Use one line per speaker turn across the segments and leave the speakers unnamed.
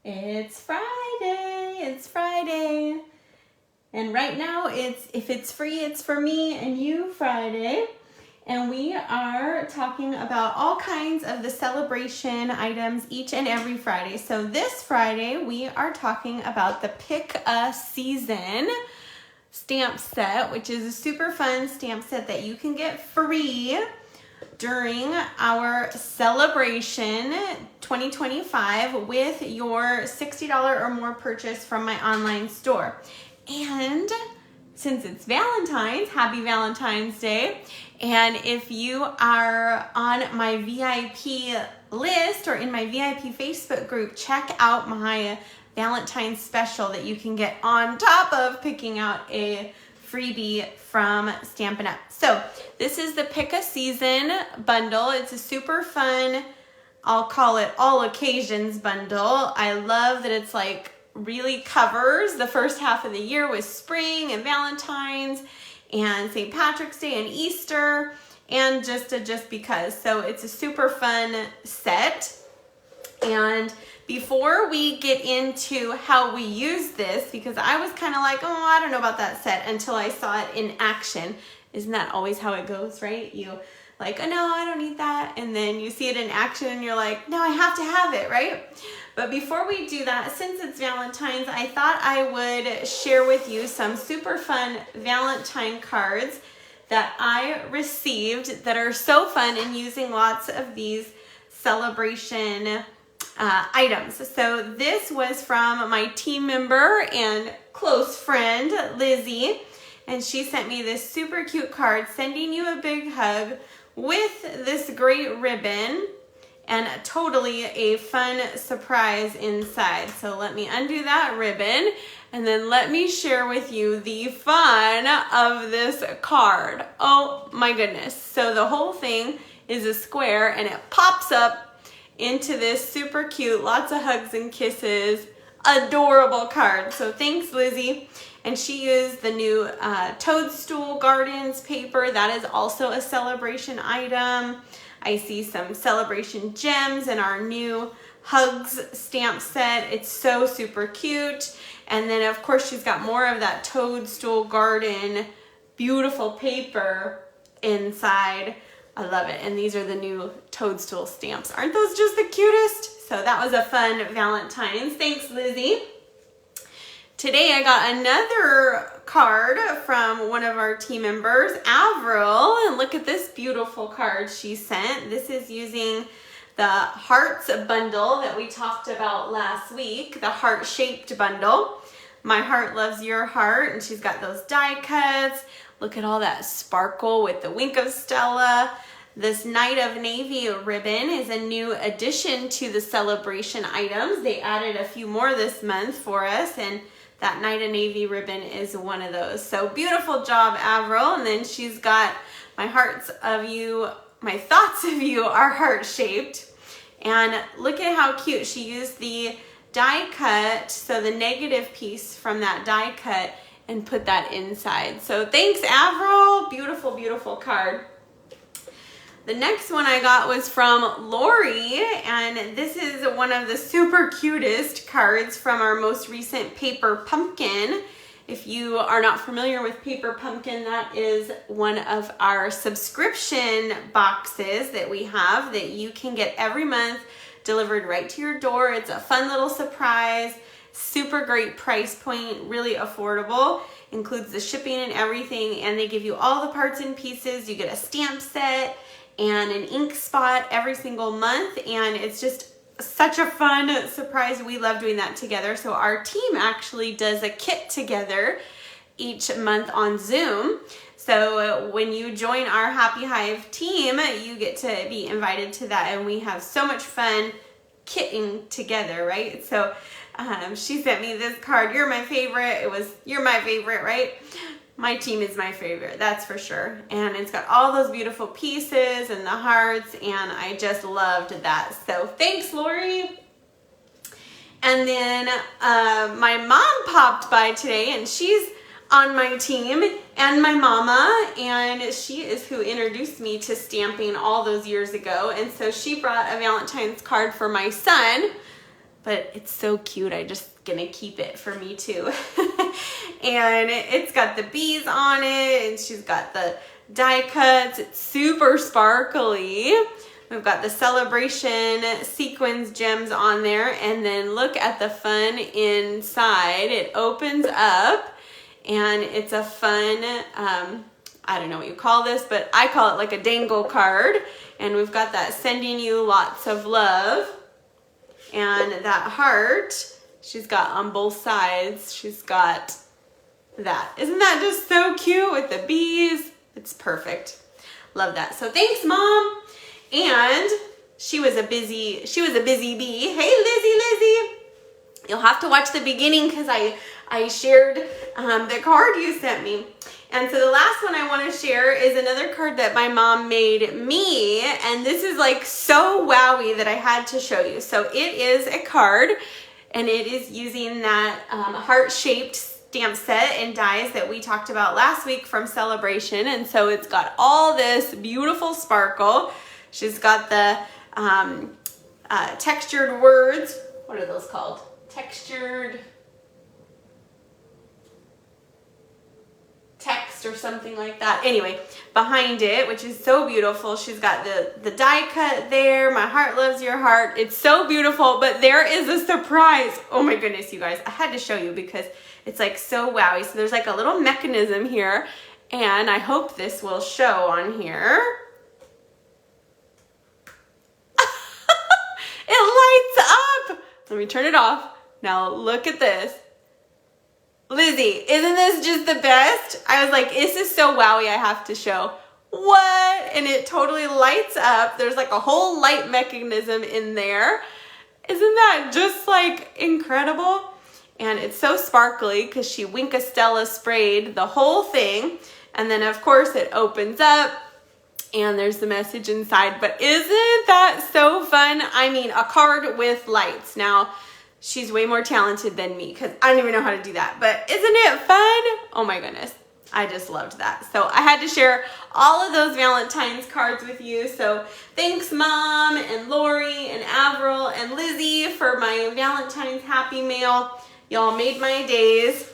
It's Friday. It's Friday. And right now it's If It's Free, It's For Me and You Friday. And we are talking about all kinds of the celebration items each and every Friday. So this Friday we are talking about the Pick a Season stamp set, which is a super fun stamp set that you can get free during our Sale-A-Bration 2025 with your $60 or more purchase from my online store. And since it's Valentine's, happy Valentine's Day. And if you are on my VIP list or in my VIP Facebook group, check out my Valentine's special that you can get on top of picking out a freebie from Stampin' Up. So this is the Pick a Season bundle. It's a super fun, I'll call it all occasions bundle. I love that it's like really covers the first half of the year with spring and Valentine's and St. Patrick's Day and Easter and just because. So it's a super fun set. And before we get into how we use this, because I was kind of like, oh, I don't know about that set until I saw it in action. Isn't that always how it goes, right? You like, oh no, I don't need that. And then you see it in action and you're like, no, I have to have it, right? But before we do that, since it's Valentine's, I thought I would share with you some super fun Valentine cards that I received that are so fun and using lots of these Sale-A-Bration items. So this was from my team member and close friend, Lizzie, and she sent me this super cute card, sending you a big hug with this great ribbon and totally a fun surprise inside. So let me undo that ribbon and then let me share with you the fun of this card. Oh my goodness. So the whole thing is a square and it pops up into this super cute, lots of hugs and kisses, adorable card. So thanks, Lizzie. And she used the new Toadstool Gardens paper. That is also a Sale-A-Bration item. I see some Sale-A-Bration gems in our new Hugs stamp set. It's so super cute. And then of course she's got more of that Toadstool Garden beautiful paper inside. I love it. And these are the new Toadstool stamps. Aren't those just the cutest? So that was a fun Valentine's. Thanks, Lizzie. Today I got another card from one of our team members, Avril, and look at this beautiful card she sent. This is using the Hearts bundle that we talked about last week, the heart-shaped bundle. My heart loves your heart, and she's got those die cuts. Look at all that sparkle with the wink of Stella. This Night of Navy ribbon is a new addition to the Sale-A-Bration items. They added a few more this month for us, and that Night of Navy ribbon is one of those. So beautiful job, Avril. And then she's got my hearts of you, my thoughts of you are heart-shaped. And look at how cute. She used the die cut, so the negative piece from that die cut, and put that inside. So thanks, Avril. Beautiful, beautiful card. The next one I got was from Lori, and this is one of the super cutest cards from our most recent Paper Pumpkin. If you are not familiar with Paper Pumpkin, that is one of our subscription boxes that we have that you can get every month delivered right to your door. It's a fun little surprise, super great price point, really affordable. Includes the shipping and everything, and they give you all the parts and pieces. You get a stamp set and an ink spot every single month, and it's just such a fun surprise. We love doing that together. So our team actually does a kit together each month on Zoom. So when you join our Happy Hive team, you get to be invited to that, and we have so much fun kitting together, right? So she sent me this card. You're my favorite. You're my favorite, right? My team is my favorite, that's for sure. And it's got all those beautiful pieces and the hearts, and I just loved that. So thanks, Lori. And then my mom popped by today, and she's on my team, and my mama, and she is who introduced me to stamping all those years ago. And so she brought a Valentine's card for my son, but it's so cute. I'm just gonna keep it for me too. And it's got the bees on it, and she's got the die cuts. It's super sparkly. We've got the Sale-A-Bration sequins gems on there, and then look at the fun inside. It opens up, and it's a fun, I don't know what you call this, but I call it like a dangle card. And we've got that sending you lots of love, and that heart she's got on both sides. She's got that. Isn't that just so cute with the bees? It's perfect. Love that. So thanks, Mom. And she was a busy bee. Hey, Lizzie. You'll have to watch the beginning because I shared the card you sent me. And so the last one I want to share is another card that my mom made me. And this is like so wowie that I had to show you. So it is a card, and it is using that heart-shaped stamp set and dies that we talked about last week from Sale-A-Bration. And so it's got all this beautiful sparkle. She's got the textured words. What are those called? Textured text or something like that. Anyway, behind it, which is so beautiful, she's got the die cut there. My heart loves your heart. It's so beautiful, but there is a surprise. Oh my goodness, you guys. I had to show you because it's like so wowie. So there's like a little mechanism here, and I hope this will show on here. It lights up. Let me turn it off. Now look at this. Lizzie, isn't this just the best? I was like, this is so wowie, I have to show. What? And it totally lights up. There's like a whole light mechanism in there. Isn't that just like incredible? And it's so sparkly because she Winkastella sprayed the whole thing. And then of course it opens up and there's the message inside. But isn't that so fun? I mean, a card with lights. Now, she's way more talented than me because I don't even know how to do that. But isn't it fun? Oh my goodness. I just loved that. So I had to share all of those Valentine's cards with you. So thanks, Mom and Lori and Avril and Lizzie for my Valentine's Happy Mail. Y'all made my days,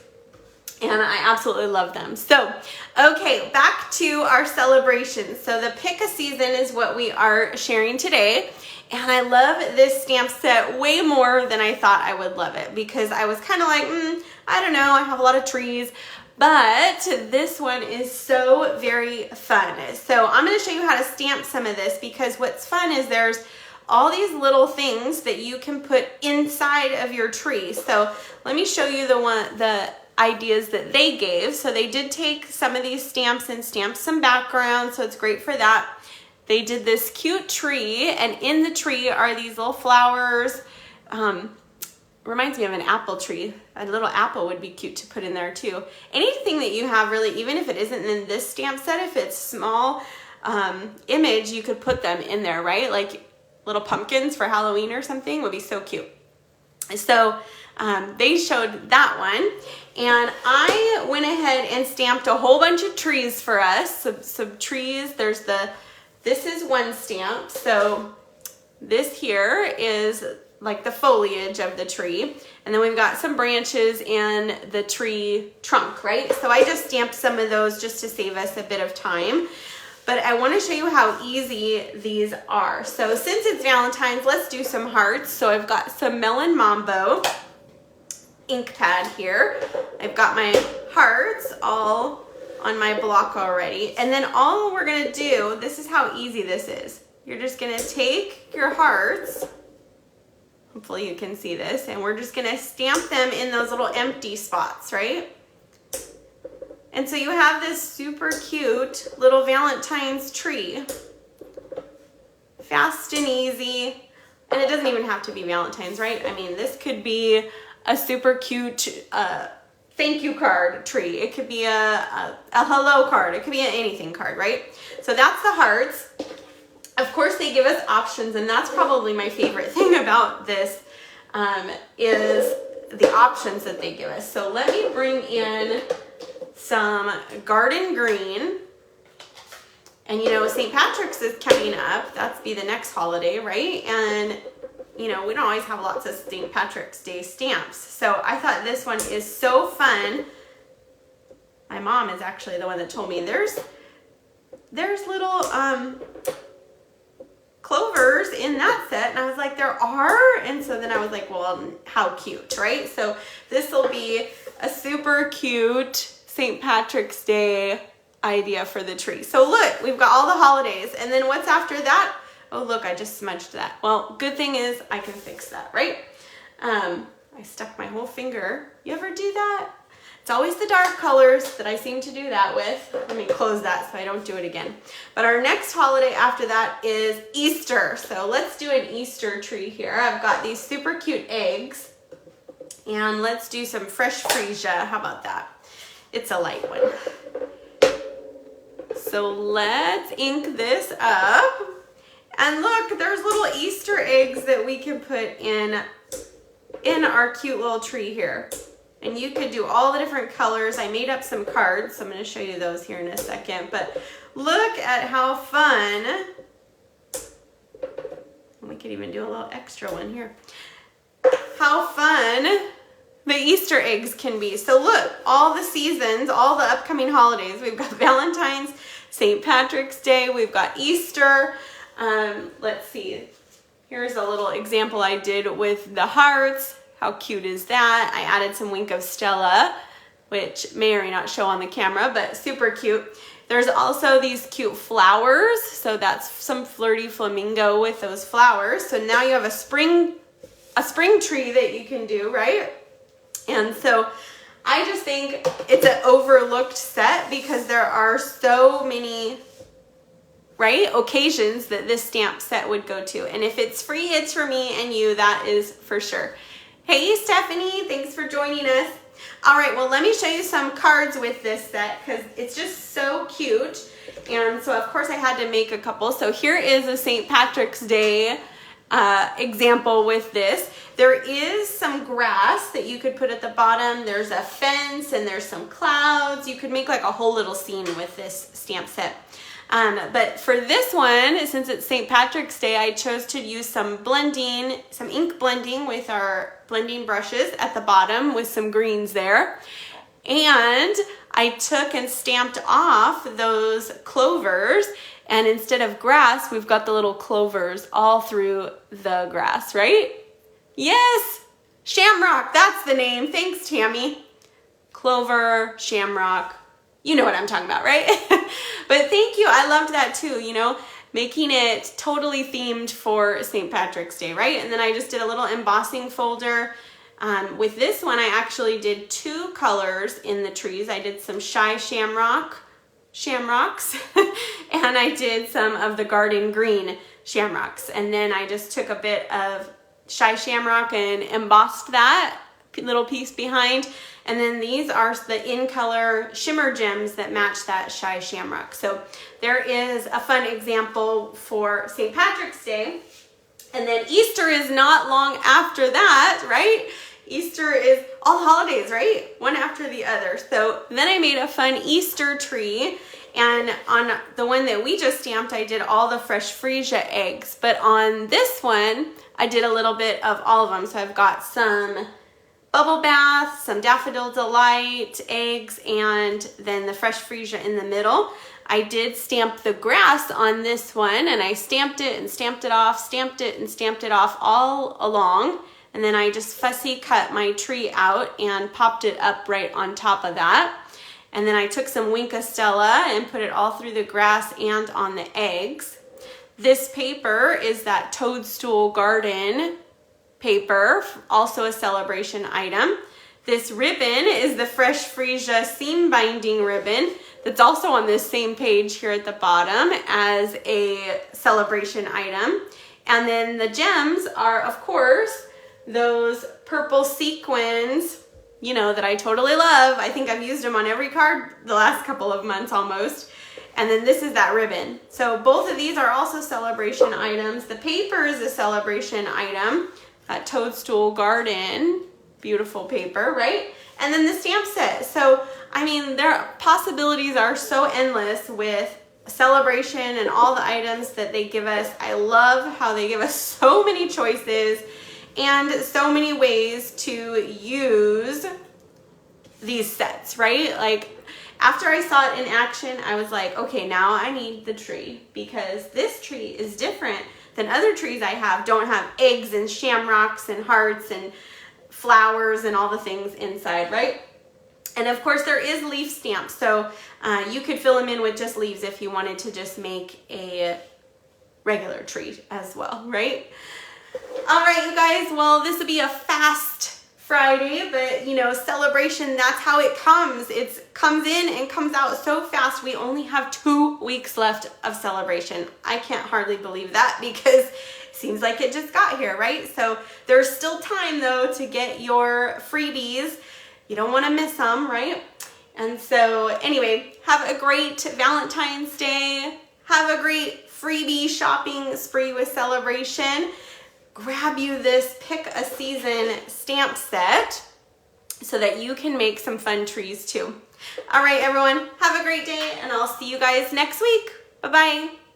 and I absolutely love them. So, okay, back to our celebration. So the pick a season is what we are sharing today. And I love this stamp set way more than I thought I would love it because I was kind of like, I don't know, I have a lot of trees. But this one is so very fun. So I'm going to show you how to stamp some of this because what's fun is there's all these little things that you can put inside of your tree. So let me show you the ideas that they gave. So they did take some of these stamps and stamp some backgrounds, so it's great for that. They did this cute tree, and in the tree are these little flowers. Reminds me of an apple tree. A little apple would be cute to put in there too. Anything that you have really, even if it isn't in this stamp set, if it's small image, you could put them in there, right? Like little pumpkins for Halloween or something would be so cute. So they showed that one, and I went ahead and stamped a whole bunch of trees for us. Some trees. This is one stamp. So this here is like the foliage of the tree, and then we've got some branches and the tree trunk, right? So I just stamped some of those just to save us a bit of time. But I want to show you how easy these are. So since it's Valentine's, let's do some hearts. So I've got some Melon Mambo ink pad here. I've got my hearts all on my block already. And then all we're going to do, this is how easy this is. You're just going to take your hearts. Hopefully you can see this. And we're just going to stamp them in those little empty spots, right? And so you have this super cute little Valentine's tree. Fast and easy. And it doesn't even have to be Valentine's, right? I mean, this could be a super cute thank you card tree. It could be a hello card. It could be an anything card, right? So that's the hearts. Of course, they give us options, and that's probably my favorite thing about this is the options that they give us. So let me bring in some garden green. And you know, St. Patrick's is coming up. That's be the next holiday, right? And you know, we don't always have lots of St. Patrick's Day stamps. So I thought this one is so fun. My mom is actually the one that told me there's little clovers in that set, and I was like, there are? And so then I was like, well, how cute, right? So this will be a super cute St. Patrick's Day idea for the tree. So look, we've got all the holidays, and then what's after that? Oh look, I just smudged that. Well, good thing is I can fix that, right? I stuck my whole finger. You ever do that? It's always the dark colors that I seem to do that with. Let me close that so I don't do it again. But our next holiday after that is Easter. So let's do an Easter tree here. I've got these super cute eggs. And let's do some fresh freesia. How about that? It's a light one. So let's ink this up. And look, there's little Easter eggs that we can put in our cute little tree here. And you could do all the different colors. I made up some cards, so I'm going to show you those here in a second. But look at how fun. We could even do a little extra one here. How fun the Easter eggs can be. So look, all the seasons, all the upcoming holidays. We've got Valentine's, St. Patrick's Day, we've got Easter. Let's see. Here's a little example I did with the hearts. How cute is that? I added some Wink of Stella, which may or may not show on the camera, but super cute. There's also these cute flowers. So that's some flirty flamingo with those flowers. So now you have a spring tree that you can do, right? And so I just think it's an overlooked set because there are so many, right, occasions that this stamp set would go to. And if it's free, it's for me and you, that is for sure. Hey, Stephanie, thanks for joining us. All right, well, let me show you some cards with this set because it's just so cute. And so, of course, I had to make a couple. So here is a St. Patrick's Day example with this. There is some grass that you could put at the bottom. There's a fence and there's some clouds. You could make like a whole little scene with this stamp set. But for this one, since it's St. Patrick's Day, I chose to use some blending, some ink blending with our blending brushes at the bottom with some greens there. And I took and stamped off those clovers, and instead of grass, we've got the little clovers all through the grass, right? Yes, shamrock, that's the name. Thanks, Tammy. Clover, shamrock. You know what I'm talking about, right? But thank you. I loved that too, you know, making it totally themed for St. Patrick's Day, right? And then I just did a little embossing folder. With this one, I actually did 2 colors in the trees. I did some shy shamrocks, and I did some of the garden green shamrocks. And then I just took a bit of shy shamrock and embossed that little piece behind. And then these are the in-color shimmer gems that match that shy shamrock. So there is a fun example for St. Patrick's Day. And then Easter is not long after that, right? Easter is all holidays, right? One after the other. So then I made a fun Easter tree. And on the one that we just stamped, I did all the fresh freesia eggs. But on this one, I did a little bit of all of them. So I've got some bubble bath, some daffodil delight eggs, and then the fresh freesia in the middle. I did stamp the grass on this one, and I stamped it and stamped it off, stamped it and stamped it off all along. And then I just fussy cut my tree out and popped it up right on top of that. And then I took some Wink of Stella and put it all through the grass and on the eggs. This paper is that Toadstool Garden paper, also a celebration item. This ribbon is the Fresh Freesia seam binding ribbon that's also on this same page here at the bottom as a celebration item. And then the gems are, of course, those purple sequins, you know, that I totally love. I think I've used them on every card the last couple of months almost. And then this is that ribbon. So both of these are also celebration items. The paper is a celebration item. That Toadstool Garden, beautiful paper, right? And then the stamp set. So, I mean, their possibilities are so endless with Sale-A-Bration and all the items that they give us. I love how they give us so many choices and so many ways to use these sets, right? Like after I saw it in action, I was like, okay, now I need the tree because this tree is different than other trees I have. Don't have eggs and shamrocks and hearts and flowers and all the things inside, right? And of course there is leaf stamps, so you could fill them in with just leaves if you wanted to just make a regular tree as well, right? All right, you guys, well, this will be a fast Friday, but you know, Sale-A-Bration, that's how it comes. It comes in and comes out so fast. We only have 2 weeks left of Sale-A-Bration. I can't hardly believe that because it seems like it just got here, right? So there's still time though to get your freebies. You don't want to miss them, right? And so anyway, have a great Valentine's Day. Have a great freebie shopping spree with Sale-A-Bration. Grab you this pick a season stamp set so that you can make some fun trees too. All right, everyone, have a great day and I'll see you guys next week. Bye-bye.